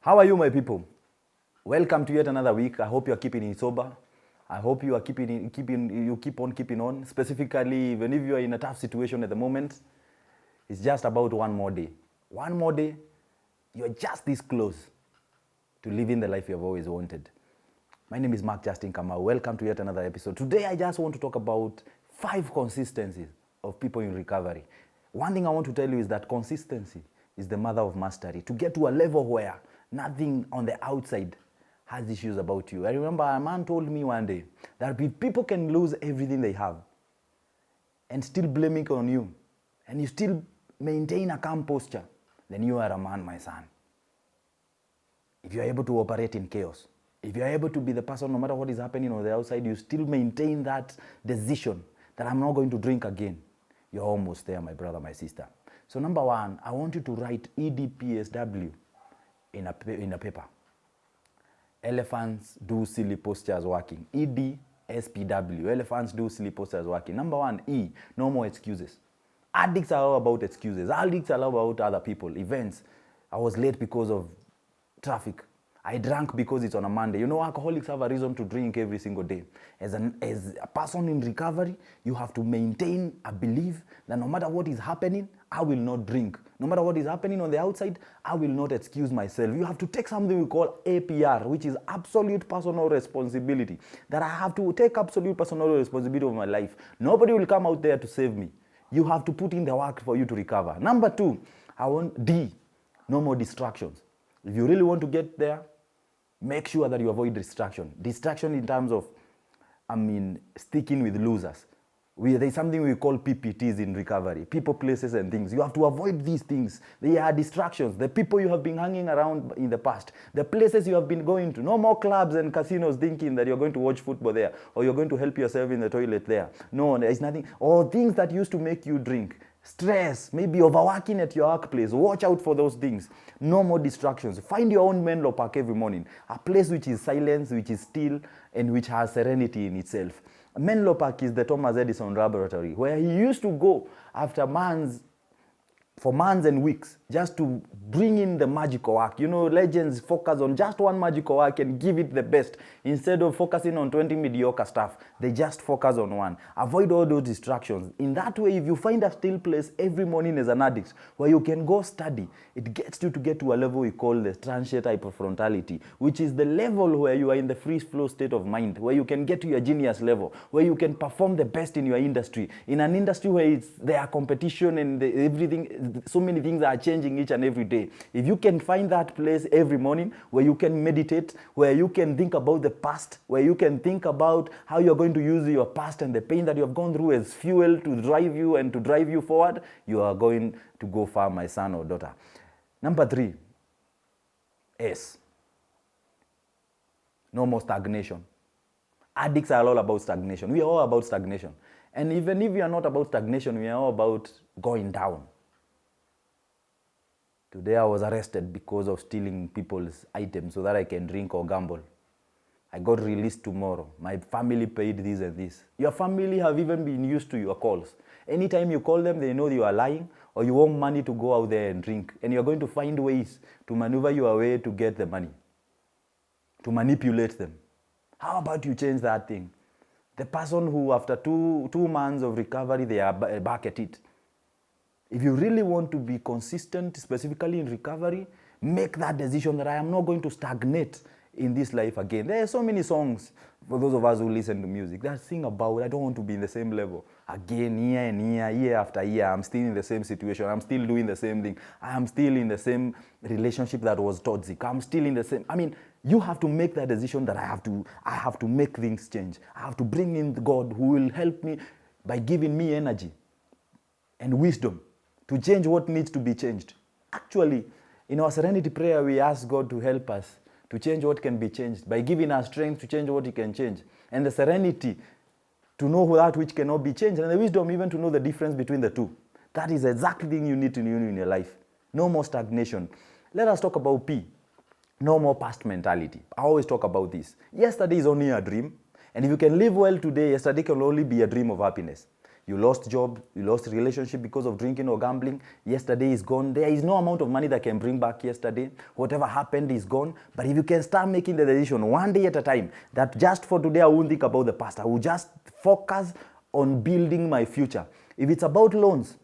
How are you, my people? Welcome to yet another week. I hope you are keeping it sober. I hope you are keep on keeping on. Specifically, even if you are in a tough situation at the moment, it's just about one more day. One more day, you're just this close to living the life you have always wanted. My name is Kamau. Welcome to yet another episode. Today, I just want to talk about 5 consistencies of people in recovery. One thing I want to tell you is that consistency is the mother of mastery. To get to a level where nothing on the outside has issues about you. I remember a man told me one day that if people can lose everything they have and still blame it on you, and you still maintain a calm posture, then you are a man, my son. If you are able to operate in chaos, if you are able to be the person, no matter what is happening on the outside, you still maintain that decision that I'm not going to drink again, you're almost there, my brother, my sister. So number 1, I want you to write EDPSW in a paper. Elephants do silly postures working. EDSPW. Elephants do silly postures working. Number 1, E, no more excuses. Addicts are all about excuses. Addicts are all about other people, events. I was late because of traffic. I drank because it's on a Monday. You know, alcoholics have a reason to drink every single day. As a person in recovery, you have to maintain a belief that no matter what is happening, I will not drink. No matter what is happening on the outside, I will not excuse myself. You have to take something we call APR, which is absolute personal responsibility. That I have to take absolute personal responsibility of my life. Nobody will come out there to save me. You have to put in the work for you to recover. Number 2, I want D, no more distractions. If you really want to get there, make sure that you avoid distraction. Distraction in terms of, sticking with losers. There's something we call PPTs in recovery. People, places, and things. You have to avoid these things. They are distractions. The people you have been hanging around in the past. The places you have been going to. No more clubs and casinos thinking that you're going to watch football there. Or you're going to help yourself in the toilet there. No, there is nothing. Or things that used to make you drink. Stress, maybe overworking at your workplace. Watch out for those things. No more distractions. Find your own Menlo Park every morning. A place which is silence, which is still, and which has serenity in itself. Menlo Park is the Thomas Edison laboratory, where he used to go after for months and weeks, just to bring in the magical work. You know, legends focus on just one magical work and give it the best. Instead of focusing on 20 mediocre stuff, they just focus on one. Avoid all those distractions. In that way, if you find a still place every morning as an addict, where you can go study, it gets you to get to a level we call the transient hyperfrontality, which is the level where you are in the free flow state of mind, where you can get to your genius level, where you can perform the best in your industry. In an industry where there are competition and everything, so many things are changing each and every day. If you can find that place every morning where you can meditate, where you can think about the past, where you can think about how you're going to use your past and the pain that you have gone through as fuel to drive you and to drive you forward, you are going to go far, my son or daughter. Number 3, S. No more stagnation. Addicts are all about stagnation. We are all about stagnation. And even if we are not about stagnation, we are all about going down. Today I was arrested because of stealing people's items so that I can drink or gamble. I got released tomorrow. My family paid this and this. Your family have even been used to your calls. Anytime you call them, they know you are lying or you want money to go out there and drink. And you're going to find ways to maneuver your way to get the money, to manipulate them. How about you change that thing? The person who after two months of recovery, they are back at it. If you really want to be consistent, specifically in recovery, make that decision that I am not going to stagnate in this life again. There are so many songs, for those of us who listen to music, that sing about, I don't want to be in the same level. Again, year and year after year, I'm still in the same situation. I'm still doing the same thing. I am still in the same relationship that was toxic. I'm still in the same, you have to make that decision that I have to make things change. I have to bring in God who will help me by giving me energy and wisdom to change what needs to be changed. Actually, in our serenity prayer, we ask God to help us to change what can be changed by giving us strength to change what He can change. And the serenity to know that which cannot be changed. And the wisdom even to know the difference between the two. That is exactly the thing you need to know in your life. No more stagnation. Let us talk about P. No more past mentality. I always talk about this. Yesterday is only a dream. And if you can live well today, yesterday can only be a dream of happiness. You lost job, you lost relationship because of drinking or gambling. Yesterday is gone. There is no amount of money that can bring back yesterday. Whatever happened is gone. But if you can start making the decision one day at a time, that just for today I won't think about the past. I will just focus on building my future. If it's about loans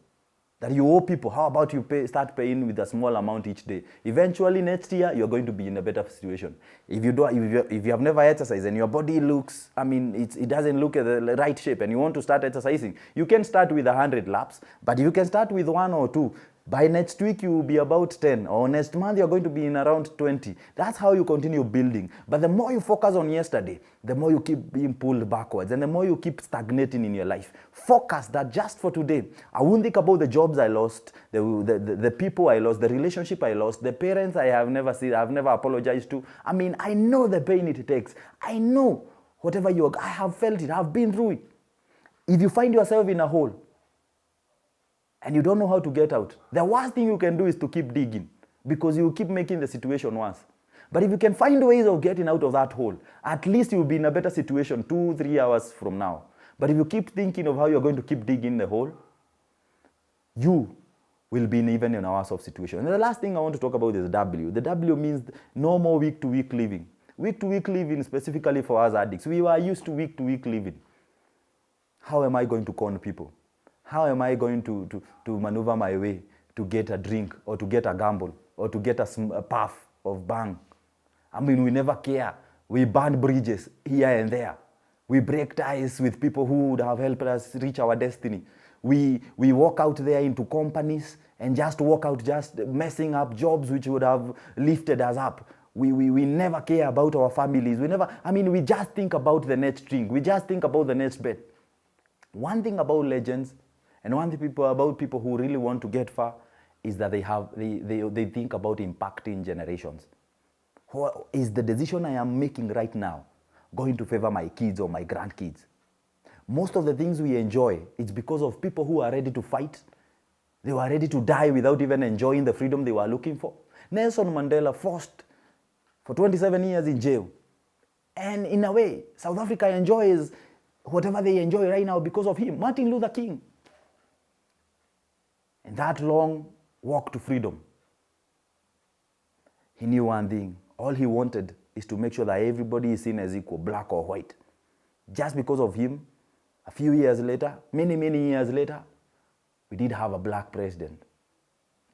that you owe people, how about you start paying with a small amount each day? Eventually next year, you're going to be in a better situation. If you have never exercised and your body looks, it doesn't look at the right shape and you want to start exercising, you can start with 100 laps, but you can start with 1 or 2. By next week, you will be about 10, or next month, you're going to be in around 20. That's how you continue building. But the more you focus on yesterday, the more you keep being pulled backwards, and the more you keep stagnating in your life. Focus that just for today. I won't think about the jobs I lost, the people I lost, the relationship I lost, the parents I have never seen, I've never apologized to. I know the pain it takes. I know whatever I have felt it, I've been through it. If you find yourself in a hole, and you don't know how to get out, the worst thing you can do is to keep digging, because you will keep making the situation worse. But if you can find ways of getting out of that hole, at least you'll be in a better situation 2-3 hours from now. But if you keep thinking of how you're going to keep digging the hole, you will be even in a worse of situation. And the last thing I want to talk about is W. The W means no more week-to-week living. Week-to-week living, specifically for us addicts, we were used to week-to-week living. How am I going to con people? How am I going to maneuver my way to get a drink or to get a gamble or to get a puff of bang? We never care. We burn bridges here and there. We break ties with people who would have helped us reach our destiny. We walk out there into companies and just walk out just messing up jobs which would have lifted us up. We never care about our families. We just think about the next drink. We just think about the next bet. One thing about legends, and one thing about people who really want to get far, is that they think about impacting generations. Is the decision I am making right now going to favor my kids or my grandkids? Most of the things we enjoy, it's because of people who are ready to fight. They were ready to die without even enjoying the freedom they were looking for. Nelson Mandela forced for 27 years in jail. And in a way, South Africa enjoys whatever they enjoy right now because of him. Martin Luther King. And that long walk to freedom, he knew one thing. All he wanted is to make sure that everybody is seen as equal, black or white. Just because of him, a few years later, many years later, we did have a black president.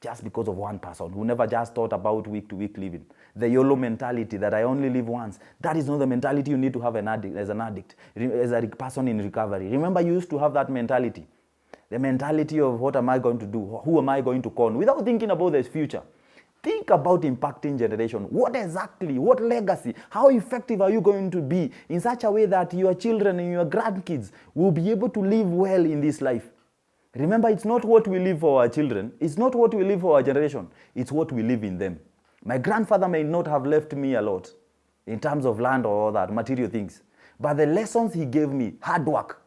Just because of one person who never just thought about week-to-week living. The YOLO mentality that I only live once. That is not the mentality you need to have as an addict, as a person in recovery. Remember, you used to have that mentality. The mentality of what am I going to do? Who am I going to con? Without thinking about the future. Think about impacting generation. What legacy, how effective are you going to be in such a way that your children and your grandkids will be able to live well in this life? Remember, it's not what we live for our children. It's not what we live for our generation. It's what we live in them. My grandfather may not have left me a lot in terms of land or all that, material things. But the lessons he gave me, hard work,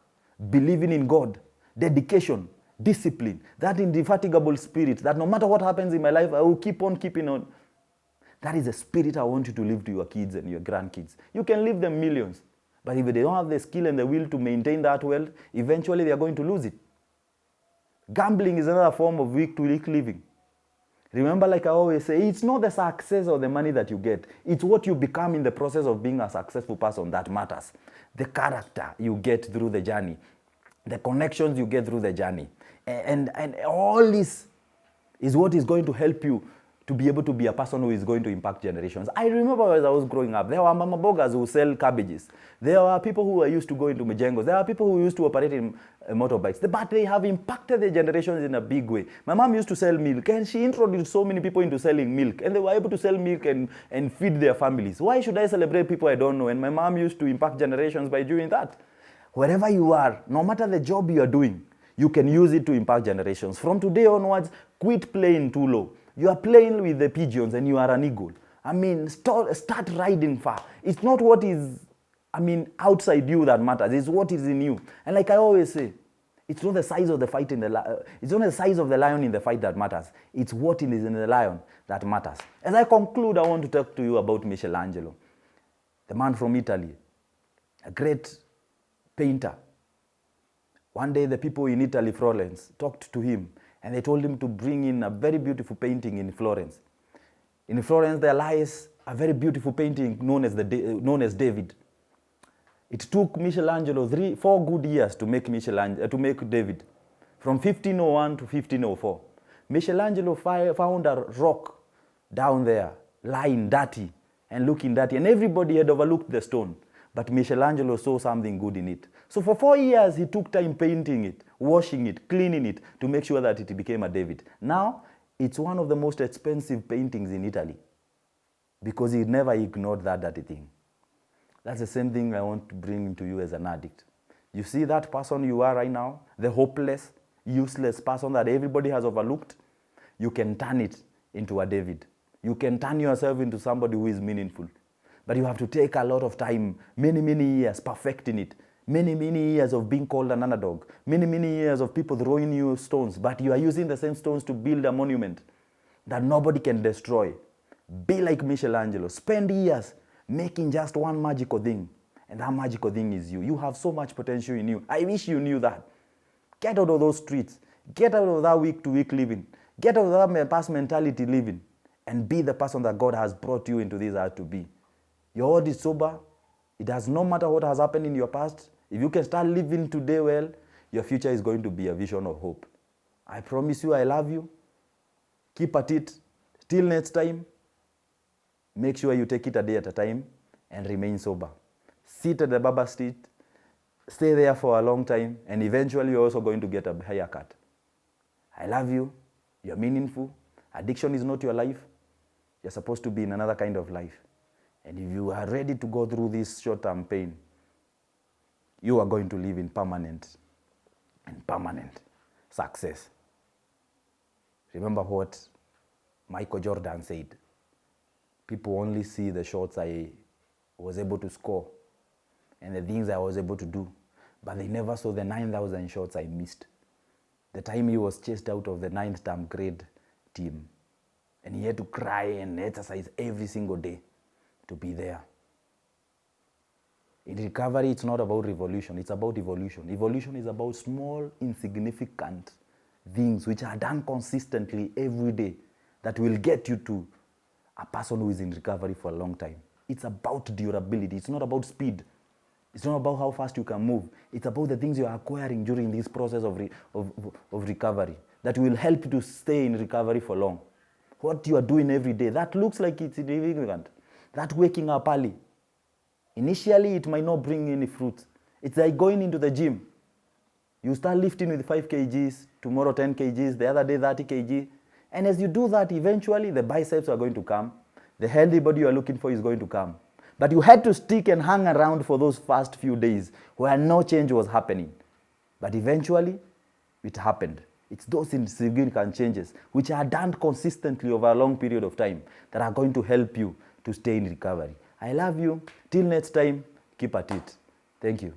believing in God, dedication, discipline, that indefatigable spirit, that no matter what happens in my life, I will keep on keeping on. That is the spirit I want you to leave to your kids and your grandkids. You can leave them millions, but if they don't have the skill and the will to maintain that wealth, eventually they are going to lose it. Gambling is another form of week-to-week living. Remember, like I always say, it's not the success or the money that you get. It's what you become in the process of being a successful person that matters. The character you get through the journey. The connections you get through the journey. And all this is what is going to help you to be able to be a person who is going to impact generations. I remember as I was growing up, there were mama bogas who sell cabbages. There were people who were used to go into mejengos. There are people who used to operate in motorbikes. But they have impacted the generations in a big way. My mom used to sell milk, and she introduced so many people into selling milk. And they were able to sell milk and feed their families. Why should I celebrate people I don't know? And my mom used to impact generations by doing that. Wherever you are, no matter the job you are doing, you can use it to impact generations. From today onwards, quit playing too low. You are playing with the pigeons and you are an eagle. Start riding far. It's not what is, outside you that matters. It's what is in you. And like I always say, it's not the size of the fight it's not the size of the lion in the fight that matters. It's what is in the lion that matters. As I conclude, I want to talk to you about Michelangelo, the man from Italy, a great painter. One day the people in Italy, Florence, talked to him and they told him to bring in a very beautiful painting in Florence. In Florence there lies a very beautiful painting known as David. It took Michelangelo 4 good years to make David, from 1501 to 1504. Michelangelo found a rock down there, lying dirty and looking dirty, and everybody had overlooked the stone. But Michelangelo saw something good in it. So for 4 years, he took time painting it, washing it, cleaning it, to make sure that it became a David. Now, it's one of the most expensive paintings in Italy, because he never ignored that dirty thing. That's the same thing I want to bring to you as an addict. You see that person you are right now, the hopeless, useless person that everybody has overlooked? You can turn it into a David. You can turn yourself into somebody who is meaningful. But you have to take a lot of time, many years perfecting it. Many years of being called an underdog. Many years of people throwing you stones. But you are using the same stones to build a monument that nobody can destroy. Be like Michelangelo. Spend years making just one magical thing. And that magical thing is you. You have so much potential in you. I wish you knew that. Get out of those streets. Get out of that week-to-week living. Get out of that past mentality living. And be the person that God has brought you into this earth to be. You're already sober. It does no matter what has happened in your past. If you can start living today well, your future is going to be a vision of hope. I promise you, I love you. Keep at it. Till next time, make sure you take it a day at a time and remain sober. Sit at the barber seat, stay there for a long time, and eventually you're also going to get a haircut. I love you. You're meaningful. Addiction is not your life. You're supposed to be in another kind of life. And if you are ready to go through this short-term pain, you are going to live in permanent success. Remember what Michael Jordan said. People only see the shots I was able to score and the things I was able to do, but they never saw the 9,000 shots I missed. The time he was chased out of the 9th term grade team, and he had to cry and exercise every single day to be there. In recovery, it's not about revolution, it's about evolution. Evolution is about small, insignificant things which are done consistently every day that will get you to a person who is in recovery for a long time. It's about durability. It's not about speed. It's not about how fast you can move. It's about the things you are acquiring during this process of recovery that will help you to stay in recovery for long. What you are doing every day, that looks like it's insignificant. That waking up early. Initially, it might not bring any fruit. It's like going into the gym. You start lifting with 5 kgs, tomorrow 10 kgs, the other day 30 kg. And as you do that, eventually the biceps are going to come. The healthy body you are looking for is going to come. But you had to stick and hang around for those first few days where no change was happening. But eventually, it happened. It's those insignificant changes which are done consistently over a long period of time that are going to help you to stay in recovery. I love you. Till next time, keep at it. Thank you.